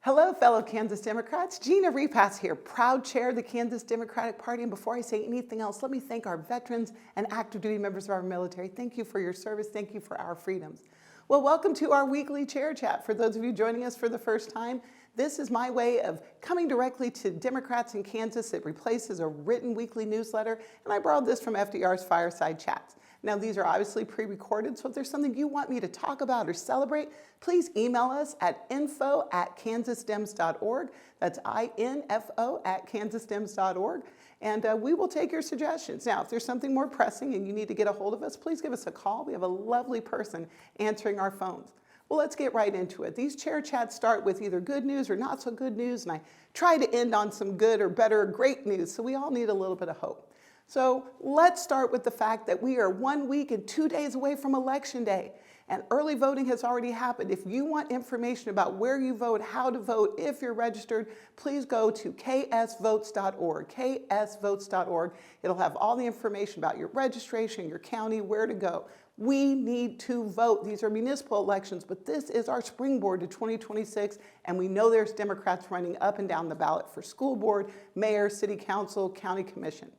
Hello, fellow Kansas Democrats. Gina Repass here, proud chair of the Kansas Democratic Party. And before I say anything else, let me thank our veterans and active duty members of our military. Thank you for your service. Thank you for our freedoms. Well, welcome to our weekly chair chat. For those of you joining us for the first time, this is my way of coming directly to Democrats in Kansas. It replaces a written weekly newsletter, and I borrowed this from FDR's Fireside Chats. Now, these are obviously pre-recorded, so if there's something you want me to talk about or celebrate, please email us at info@kansasdems.org. That's info@kansasdems.org, and we will take your suggestions. Now, if there's something more pressing and you need to get a hold of us, please give us a call. We have a lovely person answering our phones. Well, let's get right into it. These chair chats start with either good news or not so good news, and I try to end on some good or better or great news, so we all need a little bit of hope. So let's start with the fact that we are 1 week and 2 days away from Election Day, and early voting has already happened. If you want information about where you vote, how to vote, if you're registered, please go to ksvotes.org, ksvotes.org. It'll have all the information about your registration, your county, where to go. We need to vote. These are municipal elections, but this is our springboard to 2026, and we know there's Democrats running up and down the ballot for school board, mayor, city council, county commission.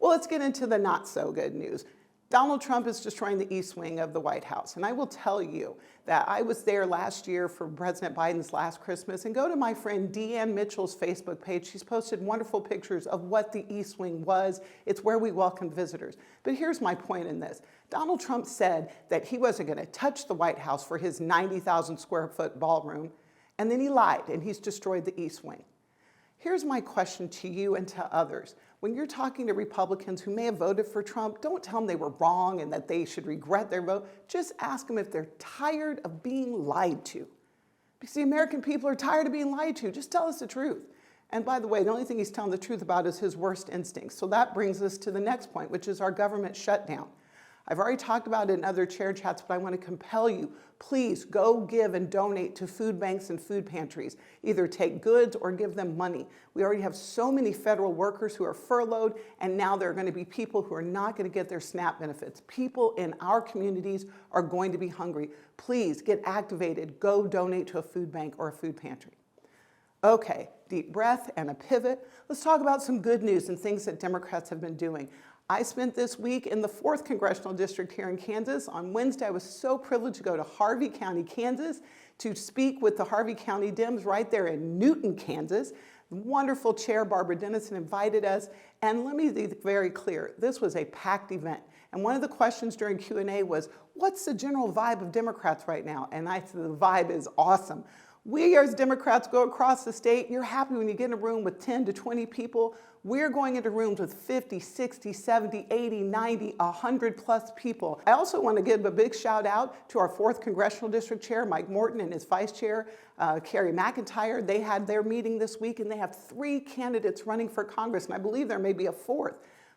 Well, let's get into the not so good news. Donald Trump is destroying the East Wing of the White House. And I will tell you that I was there last year for President Biden's last Christmas. And go to my friend Deanne Mitchell's Facebook page. She's posted wonderful pictures of what the East Wing was. It's where we welcome visitors. But here's my point in this. Donald Trump said that he wasn't going to touch the White House for his 90,000 square foot ballroom. And then he lied, and he's destroyed the East Wing. Here's my question to you and to others. When you're talking to Republicans who may have voted for Trump, don't tell them they were wrong and that they should regret their vote. Just ask them if they're tired of being lied to. Because the American people are tired of being lied to. Just tell us the truth. And by the way, the only thing he's telling the truth about is his worst instincts. So that brings us to the next point, which is our government shutdown. I've already talked about it in other chair chats, but I want to compel you, please go give and donate to food banks and food pantries. Either take goods or give them money. We already have so many federal workers who are furloughed, and now there are going to be people who are not going to get their SNAP benefits. People in our communities are going to be hungry. Please get activated. Go donate to a food bank or a food pantry. Okay, deep breath and a pivot. Let's talk about some good news and things that Democrats have been doing. I spent this week in the 4th Congressional District here in Kansas. On Wednesday, I was so privileged to go to Harvey County, Kansas, to speak with the Harvey County Dems right there in Newton, Kansas. The wonderful chair, Barbara Dennison, invited us. And let me be very clear, this was a packed event. And one of the questions during Q&A was, what's the general vibe of Democrats right now? And I said, the vibe is awesome. We as Democrats go across the state. You're happy when you get in a room with 10 to 20 people. We're going into rooms with 50, 60, 70, 80, 90, 100 plus people. I also want to give a big shout out to our 4th Congressional District Chair, Mike Morton, and his Vice Chair, Carrie McIntyre. They had their meeting this week, and they have 3 candidates running for Congress, and I believe there may be a 4th.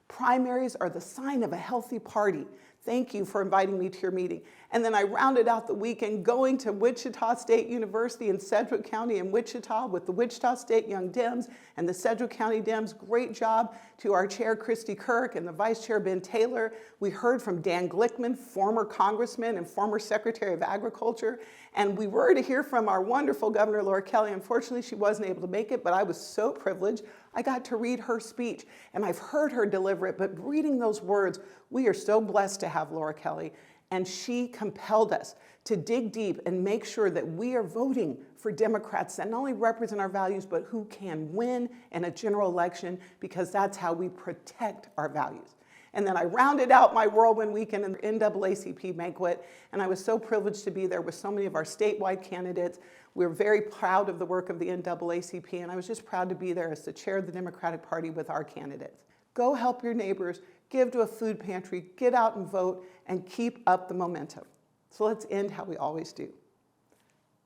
Primaries are the sign of a healthy party. Thank you for inviting me to your meeting. And then I rounded out the weekend going to Wichita State University in Sedgwick County in Wichita with the Wichita State Young Dems and the Sedgwick County Dems. Great job to our chair, Christy Kirk, and the vice chair, Ben Taylor. We heard from Dan Glickman, former congressman and former Secretary of Agriculture. And we were to hear from our wonderful Governor Laura Kelly. Unfortunately, she wasn't able to make it, but I was so privileged. I got to read her speech, and I've heard her deliver it, but reading those words, we are so blessed to have Laura Kelly, and she compelled us to dig deep and make sure that we are voting for Democrats that not only represent our values, but who can win in a general election, because that's how we protect our values. And then I rounded out my whirlwind weekend in the NAACP banquet, and I was so privileged to be there with so many of our statewide candidates. We're very proud of the work of the NAACP, and I was just proud to be there as the chair of the Democratic Party with our candidates. Go help your neighbors, give to a food pantry, get out and vote, and keep up the momentum. So let's end how we always do.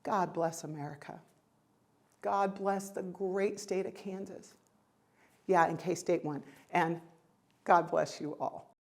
God bless America. God bless the great state of Kansas. Yeah, in case State won. And God bless you all.